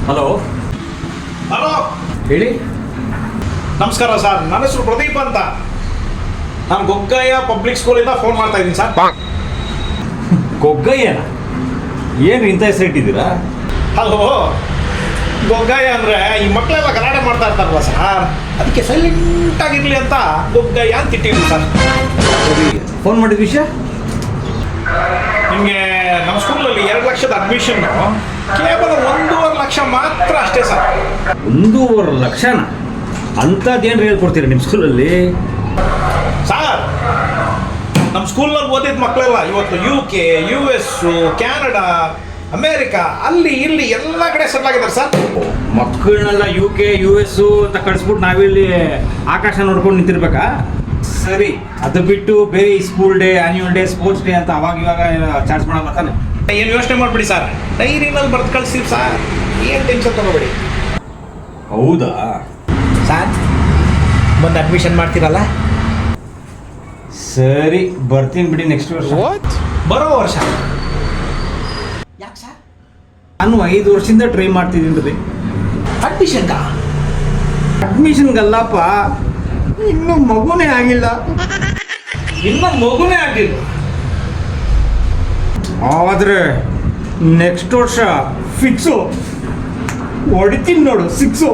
Hello hello, ಹೇಳಿ. ನಮಸ್ಕಾರ sir. ನನ್ನ ಹೆಸರು ಪ್ರದೀಪ್ ಅಂತ. ನಾನು ಗೊಗ್ಗಯ್ಯ ಪಬ್ಲಿಕ್ ಸ್ಕೂಲಿಂದ ಫೋನ್ ಮಾಡ್ತಾ ಇದ್ದೀನಿ ಸರ್. ಗೊಗ್ಗಯ್ಯನ ಏನು ಇಂಥ ಹೆಸರು ಇಟ್ಟಿದ್ದೀರಾ? ಹಲೋ, ಗೊಗ್ಗಯ್ಯ ಅಂದರೆ ಈ ಮಕ್ಕಳೆಲ್ಲ ಗಲಾಟೆ ಮಾಡ್ತಾ ಇರ್ತಾರಲ್ಲ ಸರ್, ಅದಕ್ಕೆ ಸೈಲೆಂಟ್ ಆಗಿರಲಿ ಅಂತ ಗೊಗ್ಗಯ್ಯ ಅಂತ ಇಟ್ಟಿದ್ದೀನಿ ಸರ್. ಸರಿ, ಫೋನ್ ಮಾಡಿದ ವಿಷಯ? ನಿಮಗೆ ನಮ್ಮ ಸ್ಕೂಲಲ್ಲಿ 2 ಲಕ್ಷದ ಅಡ್ಮಿಷನ್ನು ಕೇವಲ 1.5 ಲಕ್ಷ ಮಾತ್ರ ಅಷ್ಟೇ ಸರ್. 1.5 ಲಕ್ಷನ? ಅಂಥದ್ದೇನು ಹೇಳ್ಕೊಡ್ತೀರಾ ನಿಮ್ಮ ಸ್ಕೂಲಲ್ಲಿ? ಸರ್, ನಮ್ಮ ಸ್ಕೂಲ್ನಲ್ಲಿ ಓದಿದ ಮಕ್ಕಳೆಲ್ಲ ಇವತ್ತು UK, US, ಕ್ಯಾನಡಾ, ಅಮೇರಿಕಾ, ಅಲ್ಲಿ ಇಲ್ಲಿ ಎಲ್ಲ ಕಡೆ ಸೆಟ್ಲ್ ಆಗಿದ್ದಾರೆ ಸರ್. ಮಕ್ಕಳನ್ನೆಲ್ಲ UK, US ಅಂತ ಕಳಿಸ್ಬಿಟ್ಟು ನಾವಿಲ್ಲಿ ಆಕಾಶ ನೋಡ್ಕೊಂಡು ನಿಂತಿರ್ಬೇಕಾ? ಸರಿ, ಅದು ಬಿಟ್ಟು ಬೇರೆ school day, annual day, sports day ಅಂತ ಅವಾಗ ಇವಾಗ ಚಾರ್ಜ್ ಮಾಡೋ ಬರ್ತಾನೆ. ಏನು ಯೋಚನೆ ಮಾಡಿಬಿಡಿ ಸರ್, ಡೈರಿನಲ್ಲಿ ಬರ್ದು ಕಳಿಸ್ತೀವಿ ಸರ್, ಏನು ಟೆನ್ಷನ್ ತಗೋಬೇಡಿ. ಹೌದಾ ಸರ್, ಬಂದು ಅಡ್ಮಿಷನ್ ಮಾಡ್ತೀರಲ್ಲ? ಸರಿ, ಬರ್ತೀನಿ ಬಿಡಿ ನೆಕ್ಸ್ಟ್ ವರ್ಷ. ಬರೋ ವರ್ಷ? ಯಾಕೆ ಸರ್? ನಾನು 5 ವರ್ಷದಿಂದ ಟ್ರೈ ಮಾಡ್ತಿದ್ದೀನಿ ರೀ ಅಡ್ಮಿಷನ್ಗಲ್ಲಪ್ಪ, ಇನ್ನೂ ಮಗುನೇ ಆಗಿಲ್ಲ. ಆದರೆ ನೆಕ್ಸ್ಟ್ ವರ್ಷ ಫಿಕ್ಸು, ಹೊಡಿತೀನಿ ನೋಡು 6.